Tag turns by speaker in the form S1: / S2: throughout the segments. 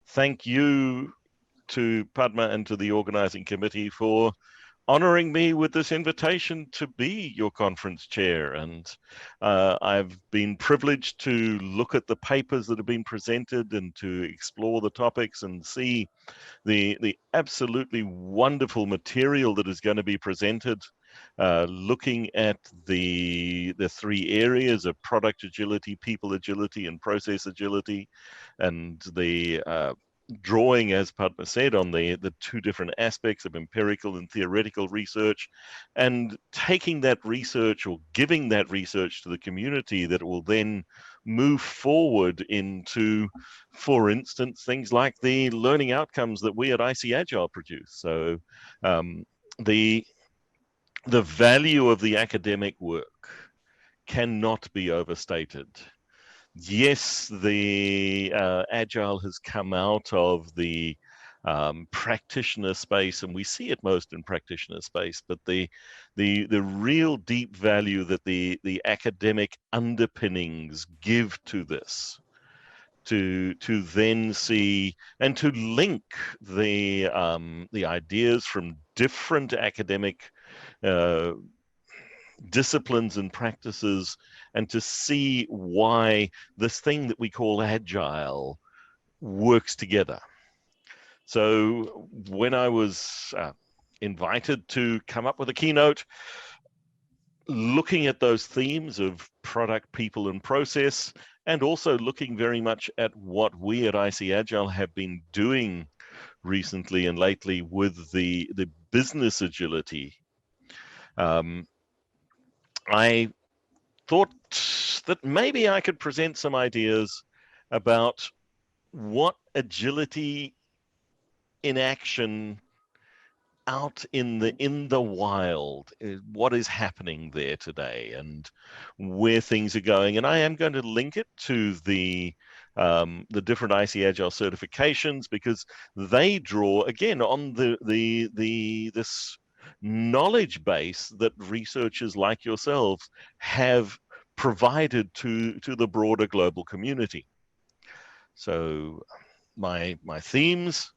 S1: thank you to Padma and to the organizing committee for honoring me with this invitation to be your conference chair. And I've been privileged to look at the papers that have been presented and to explore the topics and see the absolutely wonderful material that is going to be presented, looking at the three areas of product agility, people agility, and process agility, and the drawing, as Padma said, on the two different aspects of empirical and theoretical research, and taking that research or giving that research to the community that will then move forward into, for instance, things like the learning outcomes that we at IC Agile produce. So the value of the academic work cannot be overstated. Yes, the Agile has come out of the practitioner space, and we see it most in practitioner space, but the real deep value that the academic underpinnings give to this, to then see and to link the ideas from different academic disciplines and practices, and to see why this thing that we call Agile works together. So when I was invited to come up with a keynote, looking at those themes of product, people, and process, and also looking very much at what we at IC Agile have been doing recently and lately with the business agility, I thought that maybe I could present some ideas about what agility in action out in the wild, what is happening there today and where things are going. And I am going to link it to the different IC Agile certifications, because they draw again on this knowledge base that researchers like yourselves have provided to the broader global community. So my themes: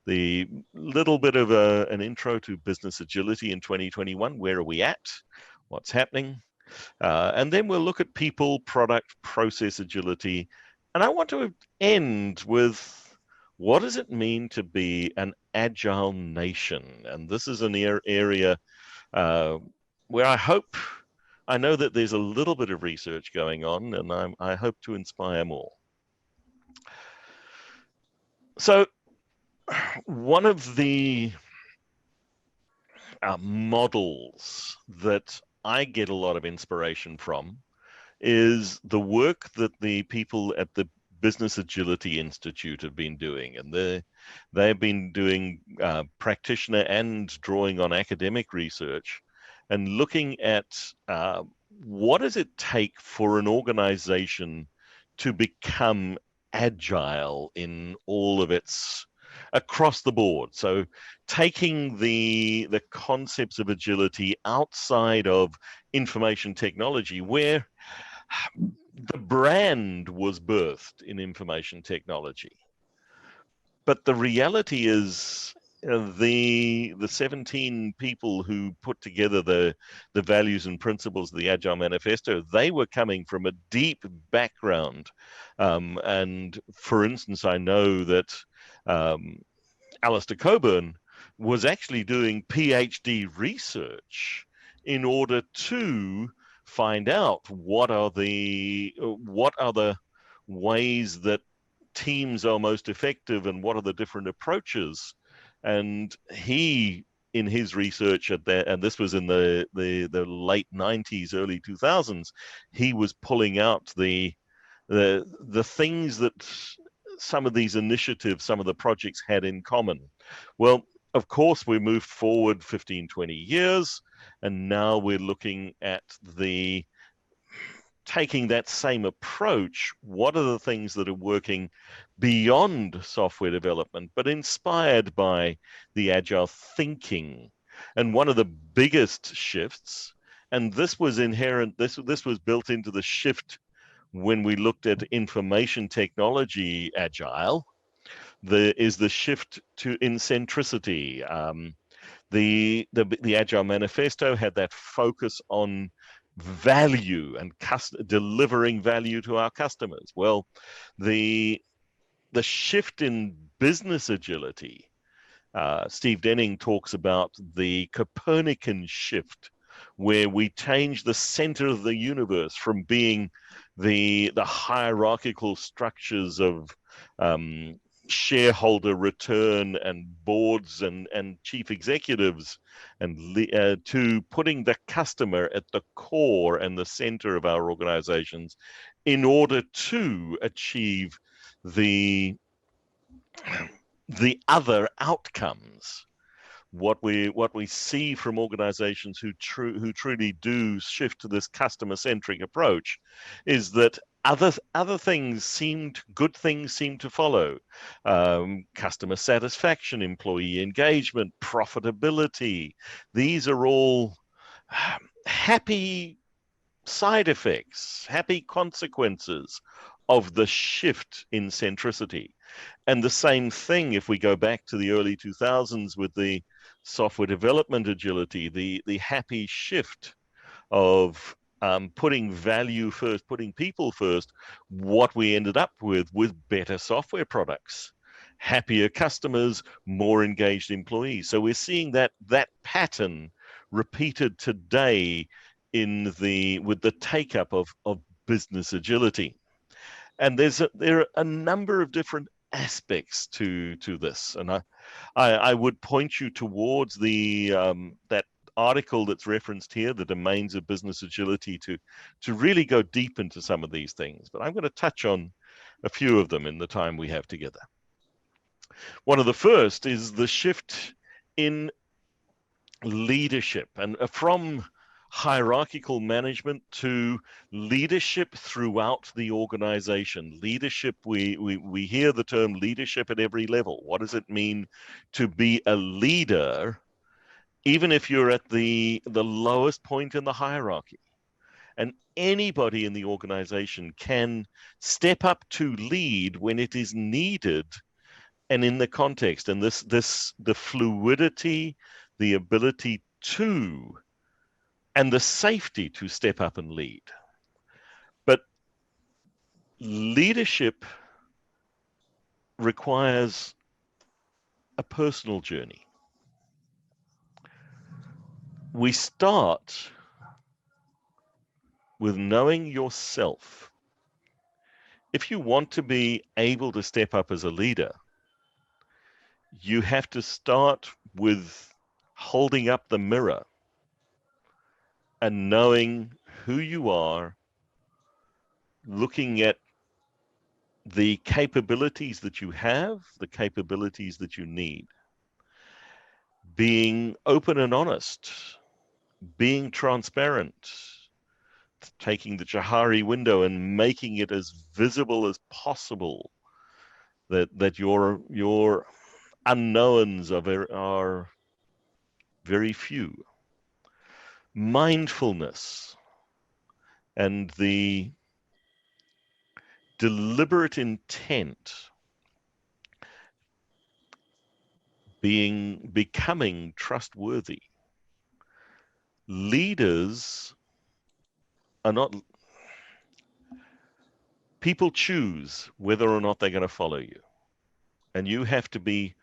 S1: the little bit of an intro to business agility in 2021. Where are we at? What's happening? And then we'll look at people, product, process agility. And I want to end with, what does it mean to be an agile nation? And this is an area where I know that there's a little bit of research going on, and I hope to inspire more. So one of the models that I get a lot of inspiration from is the work that the people at the Business Agility Institute have been doing. And they've been doing practitioner and drawing on academic research and looking at what does it take for an organization to become agile in all of its, across the board. So taking the concepts of agility outside of information technology, where the brand was birthed in information technology. But the reality is, the 17 people who put together the values and principles of the Agile Manifesto, they were coming from a deep background. And for instance, I know that Alistair Coburn was actually doing PhD research in order to find out what are the ways that teams are most effective and what are the different approaches. And he, in his research at that, and this was in the late 90s, early 2000s, he was pulling out the things that some of these initiatives, some of the projects had in common. Well, of course, we moved forward 15, 20 years, and now we're looking at taking that same approach. What are the things that are working beyond software development, but inspired by the agile thinking? And one of the biggest shifts, and this was inherent, this was built into the shift when we looked at information technology agile, the shift to incentricity. The Agile Manifesto had that focus on value and delivering value to our customers. Well, the shift in business agility, Steve Denning talks about the Copernican shift, where we change the center of the universe from being the hierarchical structures of shareholder return and boards and chief executives, and to putting the customer at the core and the center of our organizations in order to achieve the other outcomes. What we see from organizations who truly do shift to this customer-centric approach is that other things good things seem to follow. Customer satisfaction, employee engagement, profitability. These are all happy side effects, happy consequences of the shift in centricity. And the same thing, if we go back to the early 2000s with the software development agility, the happy shift of putting value first, putting people first, what we ended up with better software products, happier customers, more engaged employees. So we're seeing that pattern repeated today with the take up of business agility. And there are a number of different aspects to this, and I would point you towards that article that's referenced here, the domains of business agility, to really go deep into some of these things. But I'm going to touch on a few of them in the time we have together. One of the first is the shift in leadership, and from hierarchical management to leadership throughout the organization. Leadership, we hear the term leadership at every level. What does it mean to be a leader, even if you're at the lowest point in the hierarchy? And anybody in the organization can step up to lead when it is needed and in the context. And the fluidity, the ability to, and the safety to step up and lead. But leadership requires a personal journey. We start with knowing yourself. If you want to be able to step up as a leader, you have to start with holding up the mirror and knowing who you are, looking at the capabilities that you have, the capabilities that you need, being open and honest, being transparent, taking the Johari window and making it as visible as possible, that your unknowns are very few. Mindfulness and the deliberate intent, becoming trustworthy. Leaders are not, people choose whether or not they're going to follow you. And you have to be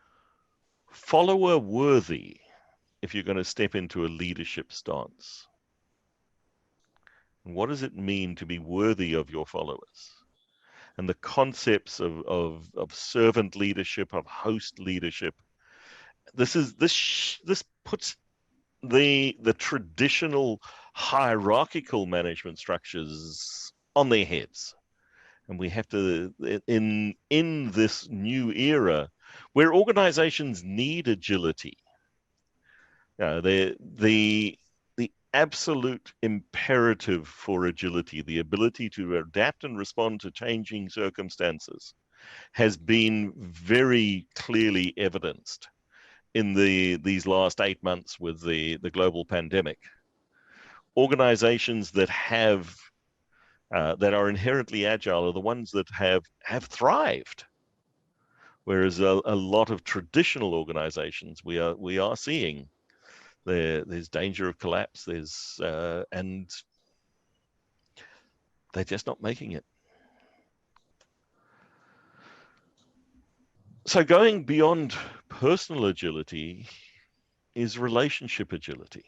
S1: follower worthy if you're going to step into a leadership stance. And what does it mean to be worthy of your followers? And the concepts of servant leadership, of host leadership. This puts the traditional hierarchical management structures on their heads. And we have to, in this new era, where organizations need agility, the absolute imperative for agility, the ability to adapt and respond to changing circumstances, has been very clearly evidenced in these last 8 months with the global pandemic. Organizations that that are inherently agile are the ones that have thrived. Whereas a lot of traditional organizations, we are seeing there's danger of collapse. And they're just not making it. So going beyond personal agility is relationship agility.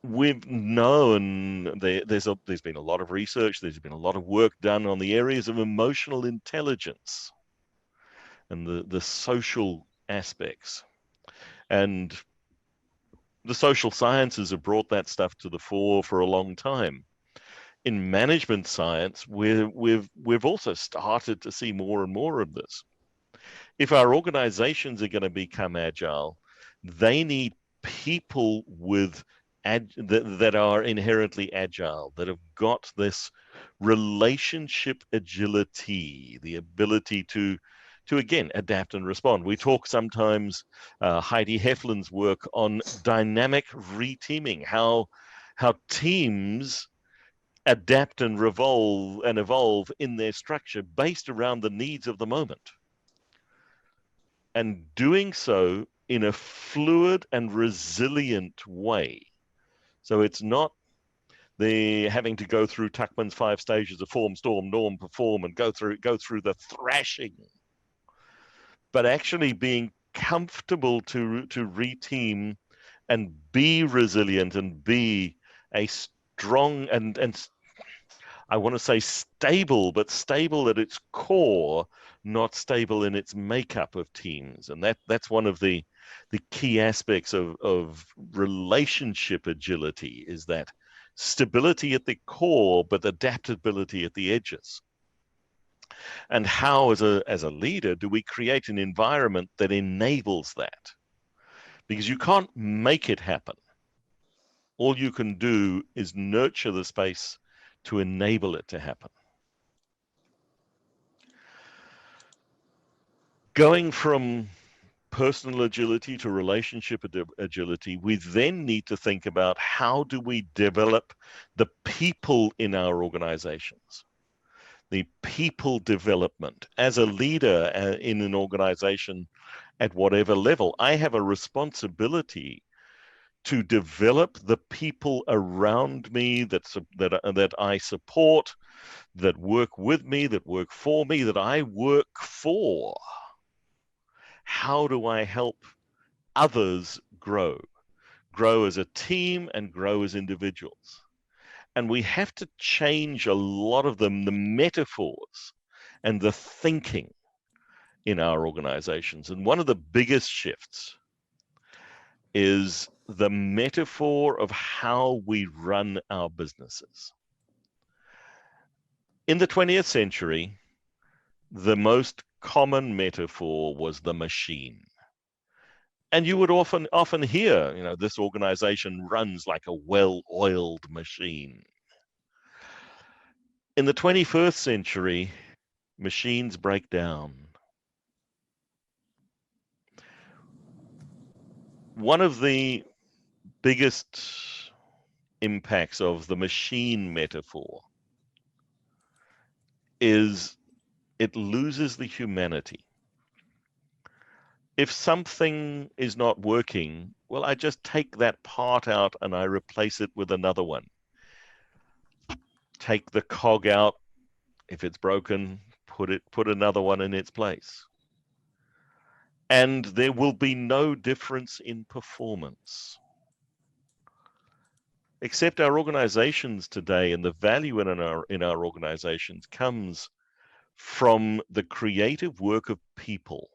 S1: We've known there's been a lot of research, there's been a lot of work done on the areas of emotional intelligence and the social aspects. And the social sciences have brought that stuff to the fore for a long time. In management science, we've also started to see more and more of this. If our organizations are going to become agile, they need people that are inherently agile, that have got this relationship agility, the ability to again adapt and respond. We talk sometimes, Heidi Heflin's work on dynamic reteaming, how teams adapt and evolve in their structure based around the needs of the moment, and doing so in a fluid and resilient way. So it's not the having to go through Tuckman's 5 stages of form, storm, norm, perform, and go through the thrashing, but actually being comfortable to reteam and be resilient and be a strong and I want to say stable, but stable at its core, not stable in its makeup of teams. And that's one of the key aspects of relationship agility, is that stability at the core, but adaptability at the edges. And how, as a leader, do we create an environment that enables that? Because you can't make it happen. All you can do is nurture the space to enable it to happen. Going from personal agility to relationship agility, we then need to think about how do we develop the people in our organizations, the people development. As a leader in an organization at whatever level, I have a responsibility to develop the people around me that I support, that work with me, that work for me, that I work for. How do I help others grow as a team and grow as individuals? And we have to change a lot of the metaphors and the thinking in our organizations. And one of the biggest shifts is the metaphor of how we run our businesses. In the 20th century, the most common metaphor was the machine. And you would often hear, this organization runs like a well-oiled machine. In the 21st century, machines break down. One of the biggest impacts of the machine metaphor is it loses the humanity. If something is not working, well, I just take that part out and I replace it with another one. Take the cog out. If it's broken, put another one in its place. And there will be no difference in performance. Except our organizations today, and the value in our organizations comes from the creative work of people.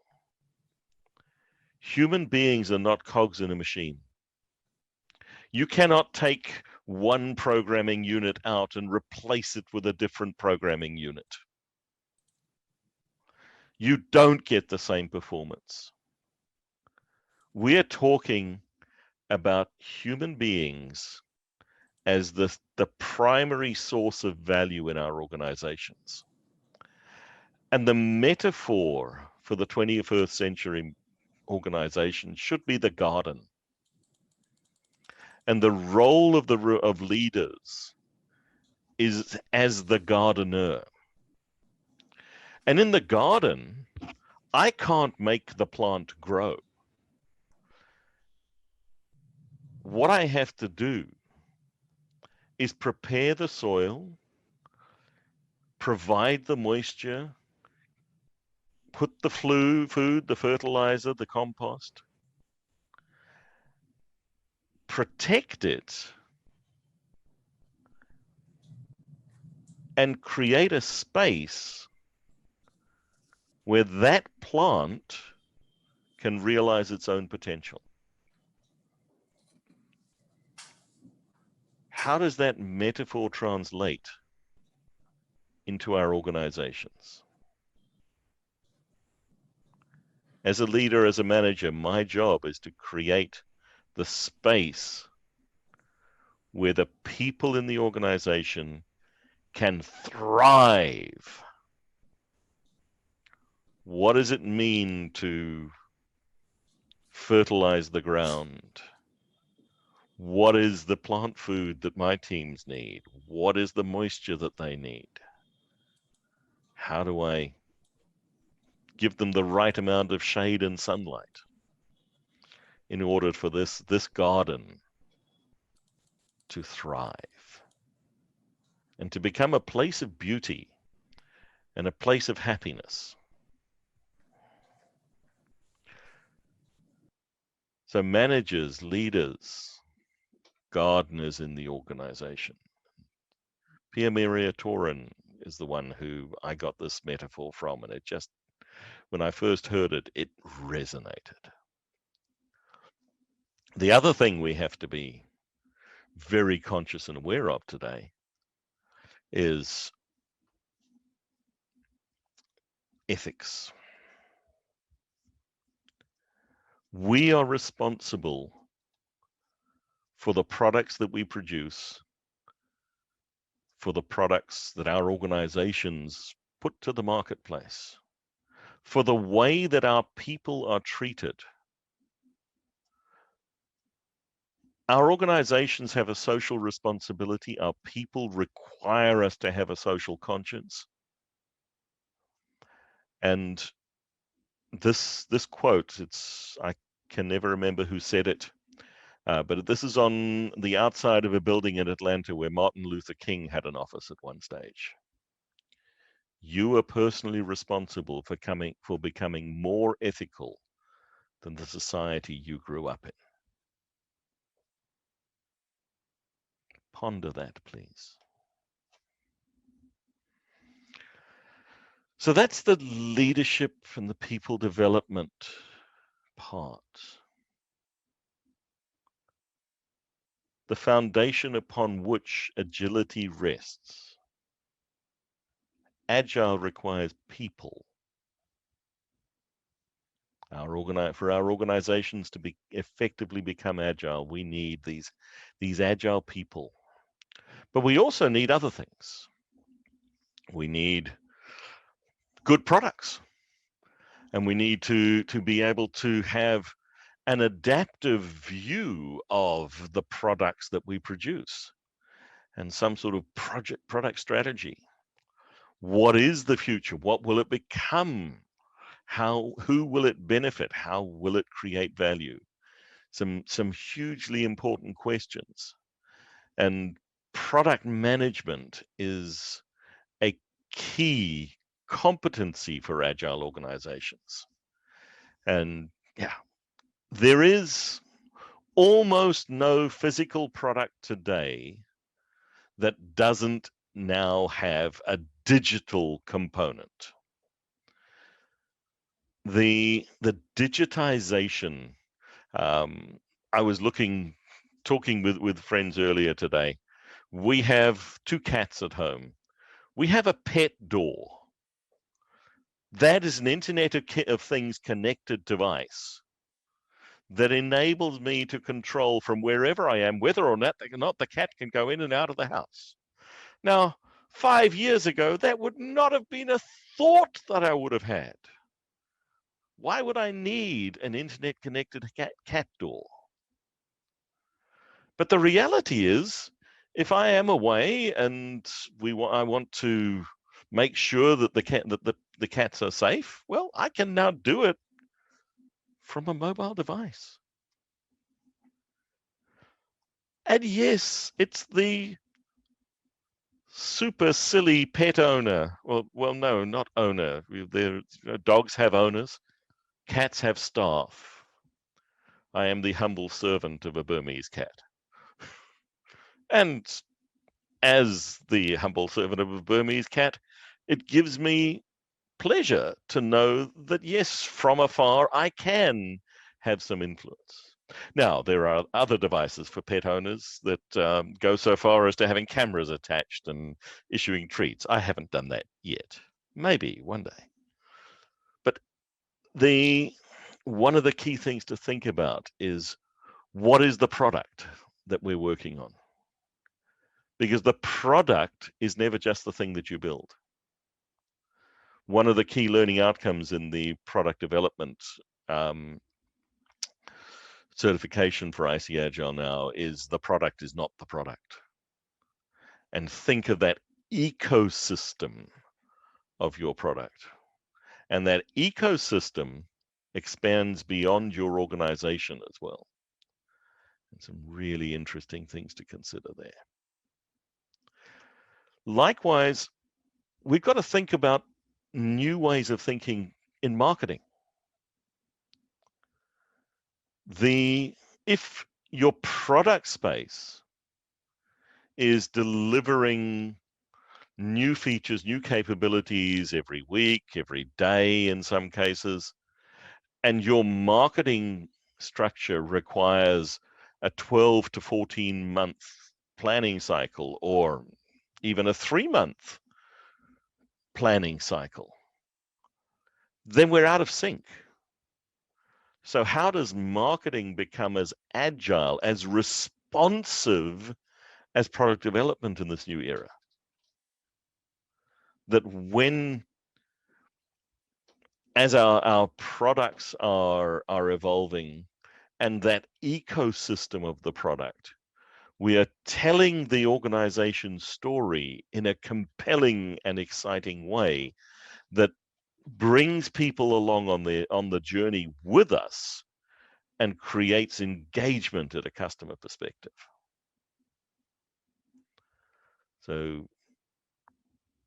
S1: Human beings are not cogs in a machine. You cannot take one programming unit out and replace it with a different programming unit. You don't get the same performance. We're talking about human beings as the primary source of value in our organizations. And the metaphor for the 21st century organization should be the garden. And the role of leaders is as the gardener. And in the garden, I can't make the plant grow. What I have to do is prepare the soil, provide the moisture, put the food, the fertilizer, the compost, protect it, and create a space where that plant can realize its own potential. How does that metaphor translate into our organizations? As a leader, as a manager, my job is to create the space where the people in the organization can thrive. What does it mean to fertilize the ground? What is the plant food that my teams need? What is the moisture that they need? How do I give them the right amount of shade and sunlight in order for this garden to thrive and to become a place of beauty and a place of happiness? So managers, leaders, gardeners in the organization. Pia Maria Torin is the one who I got this metaphor from, and it just, when I first heard it, it resonated. The other thing we have to be very conscious and aware of today is ethics. We are responsible for the products that we produce, for the products that our organizations put to the marketplace, for the way that our people are treated. Our organizations have a social responsibility. Our people require us to have a social conscience. And this quote, I can never remember who said it, but this is on the outside of a building in Atlanta where Martin Luther King had an office at one stage. You are personally responsible for becoming more ethical than the society you grew up in. Ponder that, please. So that's the leadership and the people development part. The foundation upon which agility rests. Agile requires people. For our organizations to effectively become agile, we need these agile people. But we also need other things. We need good products. And we need to be able to have an adaptive view of the products that we produce and some sort of product strategy. What is the future? What will it become? Who will it benefit? How will it create value? Some hugely important questions. And product management is a key competency for agile organizations. And yeah, there is almost no physical product today that doesn't now have a digital component. The digitization, I was talking with friends earlier today. We have 2 cats at home. We have a pet door. That is an Internet of Things connected device that enables me to control from wherever I am, whether or not the cat can go in and out of the house. Now, 5 years ago, that would not have been a thought that I would have had. Why would I need an internet-connected cat door? But the reality is, if I am away and I want to make sure that the cats are safe. Well, I can now do it from a mobile device. And yes, it's the super silly pet owner. Well, no, not owner. Dogs have owners, cats have staff. I am the humble servant of a Burmese cat. And as the humble servant of a Burmese cat, it gives me pleasure to know that, yes, from afar, I can have some influence. Now, there are other devices for pet owners that go so far as to having cameras attached and issuing treats. I haven't done that yet. Maybe one day. But one of the key things to think about is, what is the product that we're working on? Because the product is never just the thing that you build. One of the key learning outcomes in the product development certification for IC Agile now is the product is not the product. And think of that ecosystem of your product. And that ecosystem expands beyond your organization as well. And some really interesting things to consider there. Likewise, we've got to think about new ways of thinking in marketing. If your product space is delivering new features, new capabilities every week, every day in some cases, and your marketing structure requires a 12 to 14 month planning cycle, or even a 3-month planning cycle, then we're out of sync. So how does marketing become as agile, as responsive as product development in this new era? That as our products are evolving, and that ecosystem of the product, we are telling the organization's story in a compelling and exciting way that brings people along on the journey with us and creates engagement at a customer perspective. So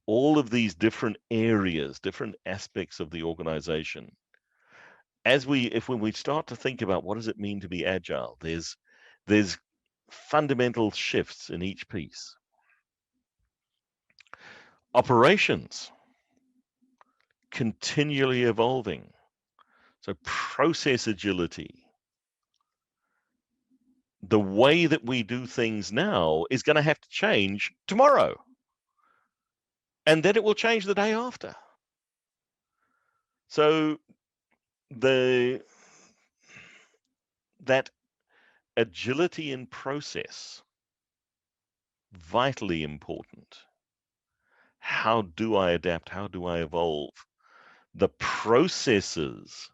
S1: all of these different areas, different aspects of the organization, when we start to think about what does it mean to be agile, there's fundamental shifts in each piece. Operations, continually evolving. So process agility. The way that we do things now is going to have to change tomorrow. And then it will change the day after. So that agility in process, vitally important. How do I adapt? How do I evolve? The processes,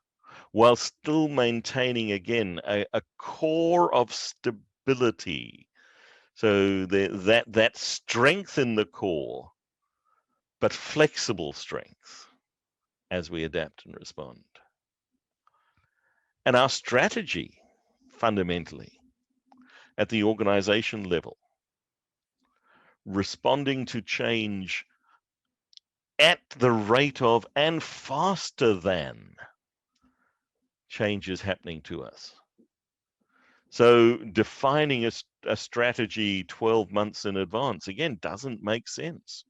S1: while still maintaining, again, a core of stability. So that strength in the core, but flexible strength as we adapt and respond. And our strategy, fundamentally, at the organization level, responding to change at the rate of and faster than changes happening to us. So defining a strategy 12 months in advance, again, doesn't make sense.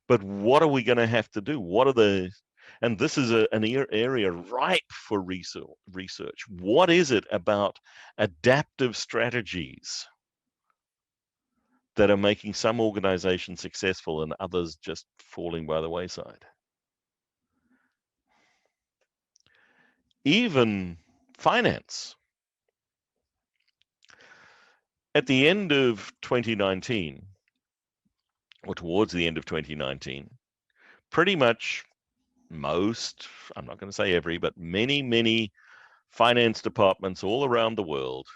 S1: But what are we going to have to do? And this is an area ripe for research. What is it about adaptive strategies that are making some organizations successful and others just falling by the wayside? Even finance. At the end of 2019, or towards the end of 2019, pretty much most, I'm not going to say every, but many finance departments all around the world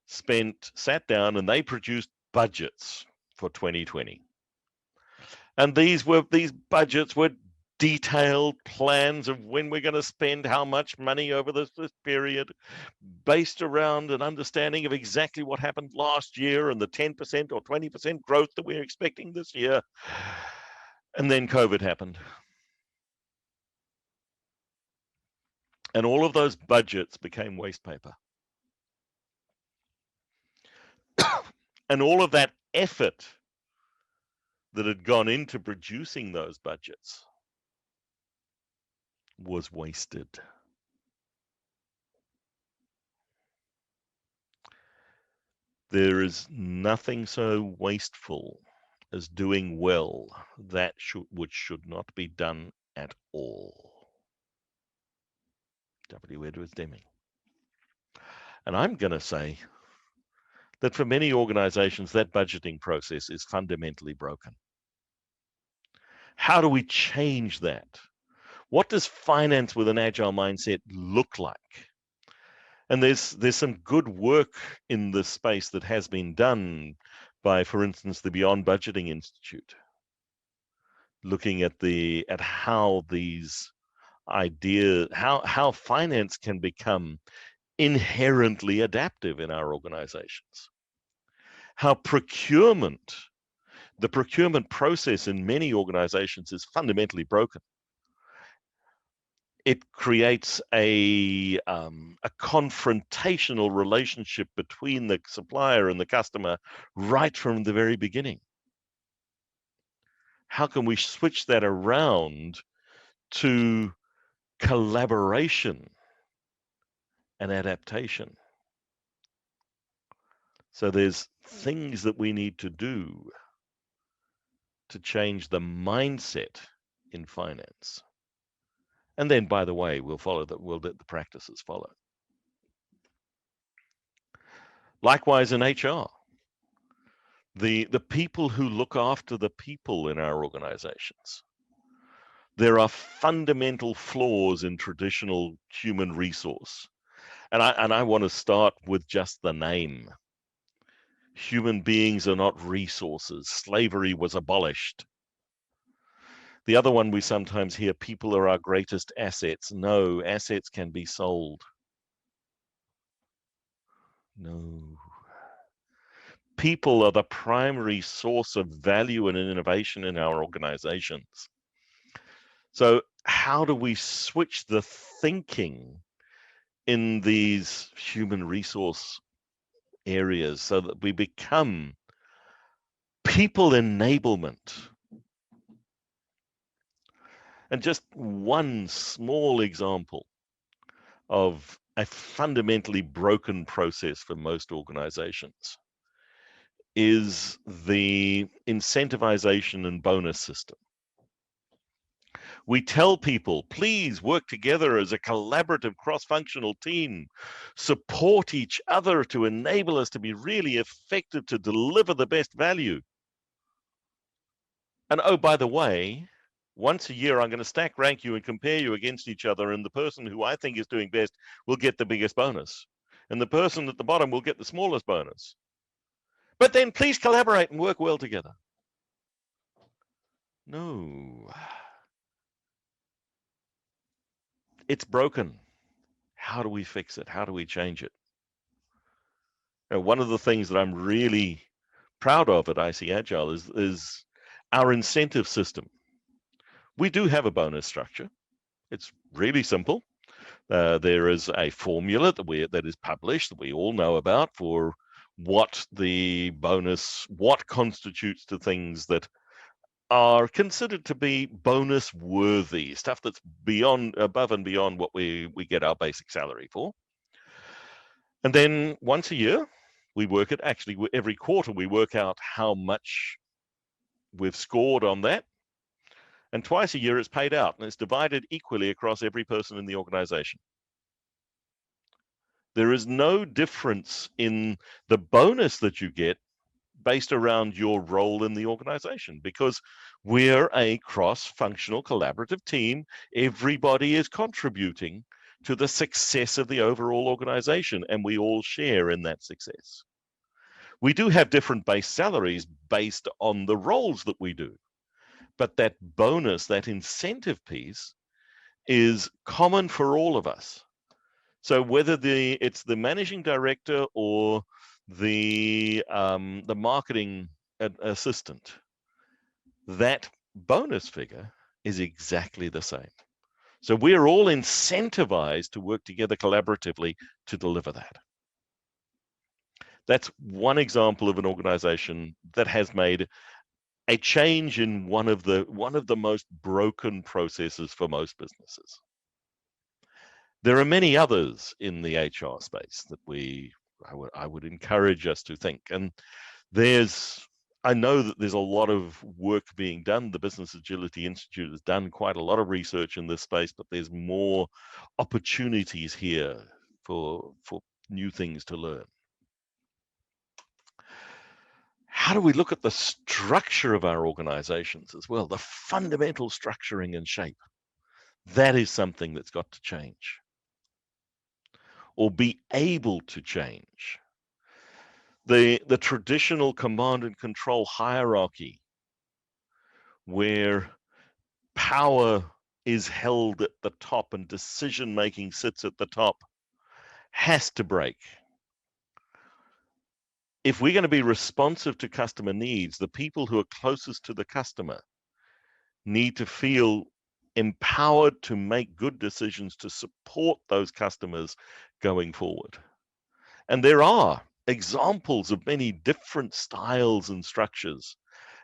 S1: sat down and they produced budgets for 2020. And these budgets were detailed plans of when we're going to spend how much money over this period, based around an understanding of exactly what happened last year and the 10% or 20% growth that we're expecting this year. And then COVID happened. And all of those budgets became waste paper. And all of that effort that had gone into producing those budgets was wasted. There is nothing so wasteful as doing well that which should not be done at all. W. Edwards Deming. And I'm going to say that for many organizations, that budgeting process is fundamentally broken. How do we change that? What does finance with an agile mindset look like? And there's some good work in this space that has been done by, for instance, the Beyond Budgeting Institute, looking at how these ideas, how finance can become inherently adaptive in our organizations. How the procurement process in many organizations is fundamentally broken. It creates a confrontational relationship between the supplier and the customer right from the very beginning. How can we switch that around to collaboration and adaptation? So there's things that we need to do to change the mindset in finance. And then, by the way, we'll let the practices follow. Likewise in HR, the people who look after the people in our organizations. There are fundamental flaws in traditional human resource. And I want to start with just the name. Human beings are not resources. Slavery was abolished. The other one we sometimes hear, people are our greatest assets. No, assets can be sold. No. People are the primary source of value and innovation in our organizations. So how do we switch the thinking in these human resource areas so that we become people enablement? And just one small example of a fundamentally broken process for most organizations is the incentivization and bonus system. We tell people, please work together as a collaborative cross-functional team, support each other to enable us to be really effective to deliver the best value. And oh, by the way, once a year, I'm going to stack rank you and compare you against each other, and the person who I think is doing best will get the biggest bonus. And the person at the bottom will get the smallest bonus. But then please collaborate and work well together. No. It's broken. How do we fix it? How do we change it? One of the things that I'm really proud of at IC Agile is our incentive system. We do have a bonus structure. It's really simple. There is a formula that is published that we all know about for what constitutes the things that are considered to be bonus worthy, stuff that's above and beyond what we get our basic salary for. And then once a year, we work it, actually every quarter, we work out how much we've scored on that. And twice a year it's paid out, and it's divided equally across every person in the organization. There is no difference in the bonus that you get based around your role in the organization, because we're a cross-functional collaborative team. Everybody is contributing to the success of the overall organization, and we all share in that success. We do have different base salaries based on the roles that we do, But that bonus, that incentive piece, is common for all of us. So whether it's the managing director or the marketing assistant, that bonus figure is exactly the same. So we're all incentivized to work together collaboratively to deliver that. That's one example of an organization that has made a change in one of the most broken processes for most businesses. There are many others in the HR space that I would encourage us to think. And I know that there's a lot of work being done. The Business Agility Institute has done quite a lot of research in this space, but there's more opportunities here for new things to learn. How do we look at the structure of our organizations as well? The fundamental structuring and shape. That is something that's got to change or be able to change. The traditional command and control hierarchy, where power is held at the top and decision making sits at the top, has to break. If we're going to be responsive to customer needs, the people who are closest to the customer need to feel empowered to make good decisions to support those customers going forward. And there are examples of many different styles and structures.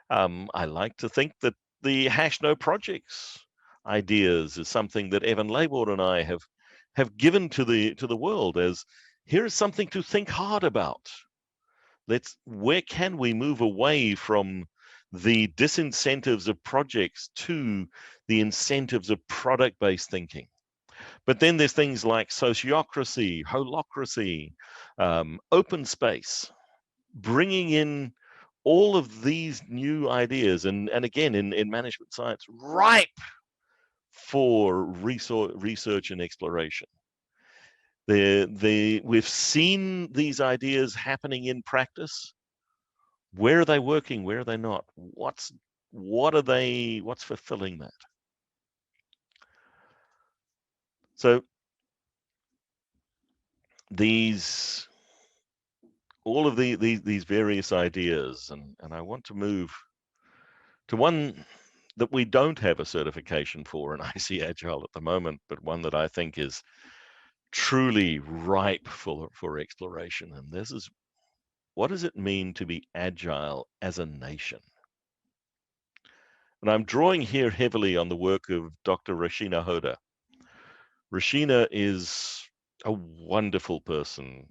S1: I like to think that the #No Projects ideas is something that Evan Labord and I have given to the world as, here is something to think hard about. Where can we move away from the disincentives of projects to the incentives of product-based thinking? But then there's things like sociocracy, holocracy, open space, bringing in all of these new ideas, and again, in management science, ripe for research and exploration. We've seen these ideas happening in practice. Where are they working? Where are they not? What's fulfilling that? So all of these various ideas, and I want to move to one that we don't have a certification for in IC Agile at the moment, but one that I think is truly ripe for exploration. And this is, what does it mean to be agile as a nation? And I'm drawing here heavily on the work of Dr. Rashina Hoda. Rashina is a wonderful person.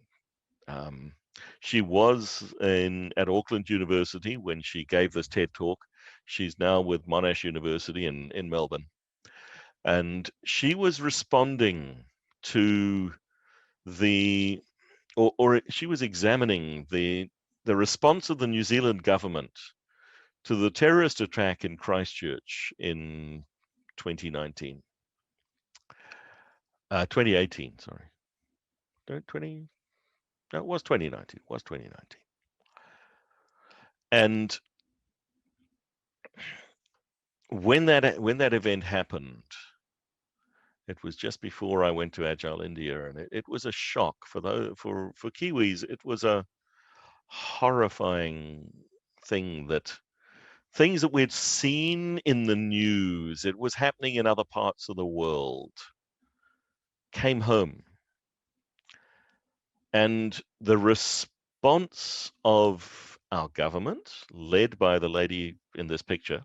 S1: She was at Auckland University when she gave this TED talk. She's now with Monash University in Melbourne. And she was responding to she was examining the response of the New Zealand government to the terrorist attack in Christchurch in 2018, sorry. No, it was 2019. It was 2019. And when that event happened, it was just before I went to Agile India, and it was a shock for Kiwis. It was a horrifying things that we'd seen in the news, it was happening in other parts of the world, came home. And the response of our government, led by the lady in this picture,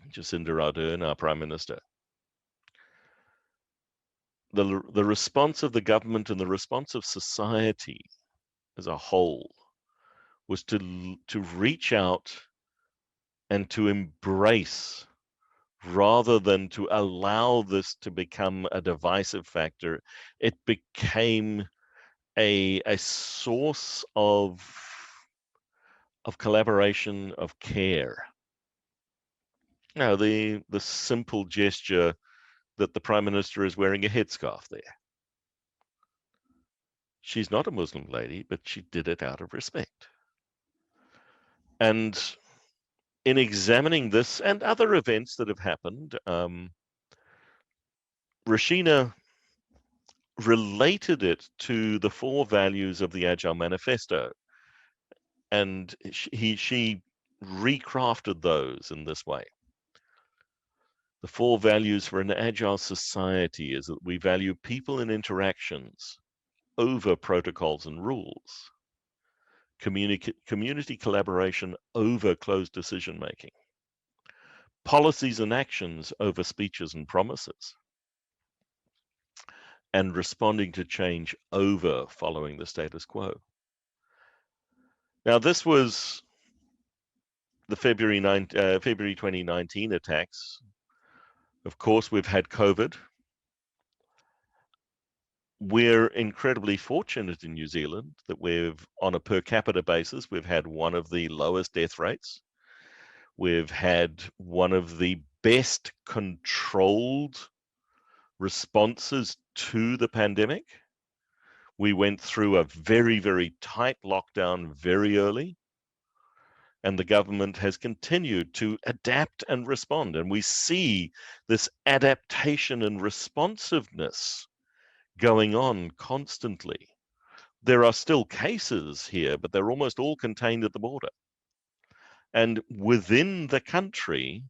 S1: Jacinda Ardern, our Prime Minister, the response of the government and the response of society as a whole was to reach out and to embrace, rather than to allow this to become a divisive factor. It became a source of collaboration, of care. Now, the simple gesture that the Prime Minister is wearing a headscarf there. She's not a Muslim lady, but she did it out of respect. And in examining this and other events that have happened, Rashina related it to the 4 values of the Agile Manifesto, and she recrafted those in this way. The 4 values for an agile society is that we value people and interactions over protocols and rules, community collaboration over closed decision making, policies and actions over speeches and promises, and responding to change over following the status quo. Now, this was the February 2019 attacks. Of course, we've had COVID. We're incredibly fortunate in New Zealand that we've, on a per capita basis, we've had one of the lowest death rates. We've had one of the best controlled responses to the pandemic. We went through a very, very tight lockdown very early, and the government has continued to adapt and respond. And we see this adaptation and responsiveness going on constantly. There are still cases here, but they're almost all contained at the border. And within the country,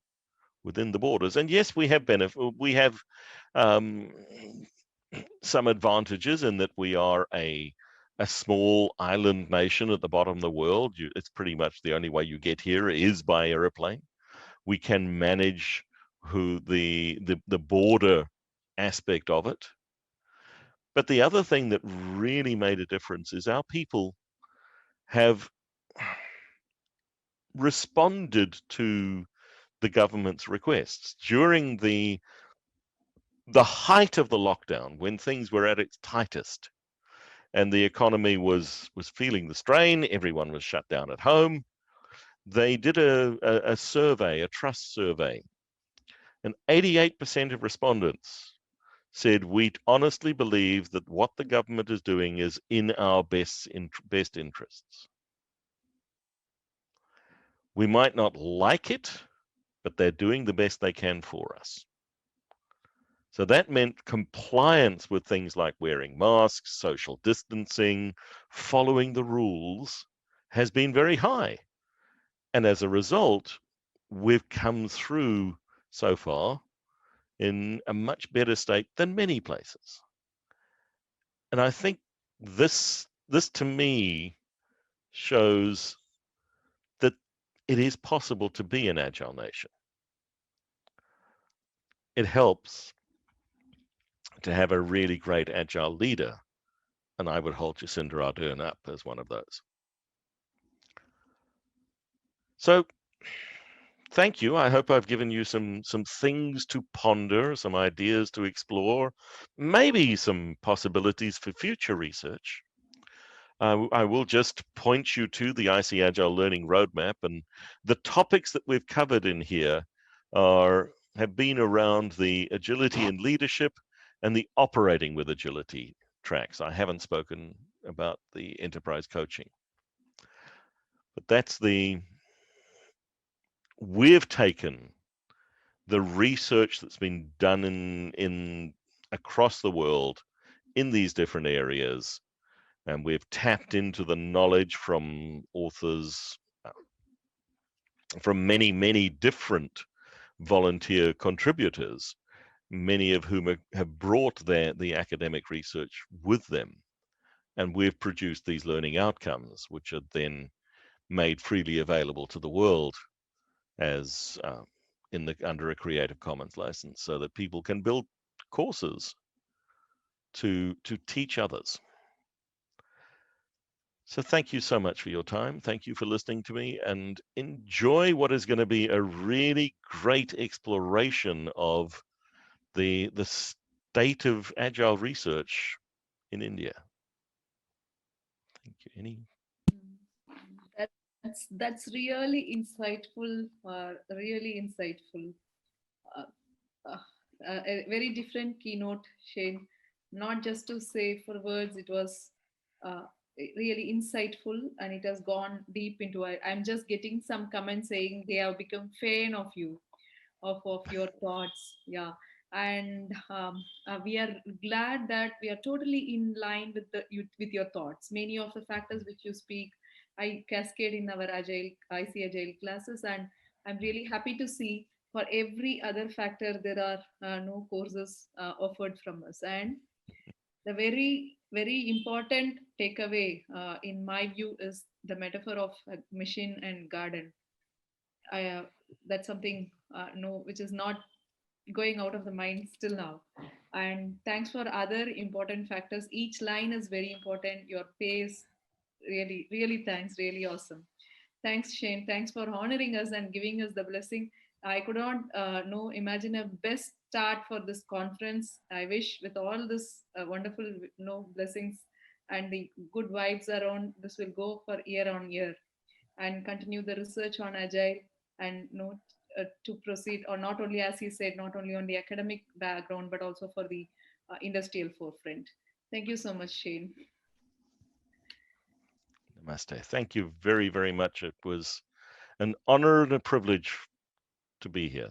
S1: within the borders, and yes, we have um, some advantages in that we are a small island nation at the bottom of the world. It's pretty much the only way you get here is by airplane. We can manage the border aspect of it. But the other thing that really made a difference is our people have responded to the government's requests during the height of the lockdown, when things were at its tightest and the economy was feeling the strain. Everyone was shut down at home. They did a survey, a trust survey, and 88% of respondents said, we honestly believe that what the government is doing is in our best interests. We might not like it, but they're doing the best they can for us. So that meant compliance with things like wearing masks, social distancing, following the rules has been very high. And as a result, we've come through so far in a much better state than many places. And I think this to me shows that it is possible to be an agile nation. It helps to have a really great agile leader, and I would hold Jacinda Ardern up as one of those. So thank you. I hope I've given you some things to ponder, some ideas to explore, maybe some possibilities for future research. I will just point you to the IC Agile Learning Roadmap, and the topics that we've covered in here have been around the agility and leadership and the operating with agility tracks. I haven't spoken about the enterprise coaching, but we've taken the research that's been done in across the world in these different areas, and we've tapped into the knowledge from authors from many different volunteer contributors, many of whom have brought the academic research with them, and we've produced these learning outcomes, which are then made freely available to the world as under a Creative Commons license, so that people can build courses to teach others. So thank you so much for your time. Thank you for listening to me, and enjoy what is going to be a really great exploration of the state of agile research in India. Thank you, Annie.
S2: That's really insightful. Really insightful. Uh, uh, a very different keynote, Shane. Not just to say for words, it was really insightful, and it has gone deep into. I'm just getting some comments saying they have become fan of you, of your thoughts. Yeah. And we are glad that we are totally in line with with your thoughts. Many of the factors which you speak, I cascade in our agile, I see agile classes, and I'm really happy to see for every other factor there are no courses offered from us. And the very important takeaway in my view is the metaphor of a machine and garden. I, that's something no, which is not going out of the mind still now. And thanks for other important factors. Each line is very important. Your pace, really, really thanks. Really awesome. Thanks, Shane. Thanks for honoring us and giving us the blessing. I could not no imagine a best start for this conference. I wish with all this wonderful blessings and the good vibes around, this will go for year on year and continue the research on agile, and to proceed, or not only, as he said, not only on the academic background but also for the industrial forefront. Thank you so much, Shane.
S1: Namaste. Thank you very, very much. It was an honor and a privilege to be here.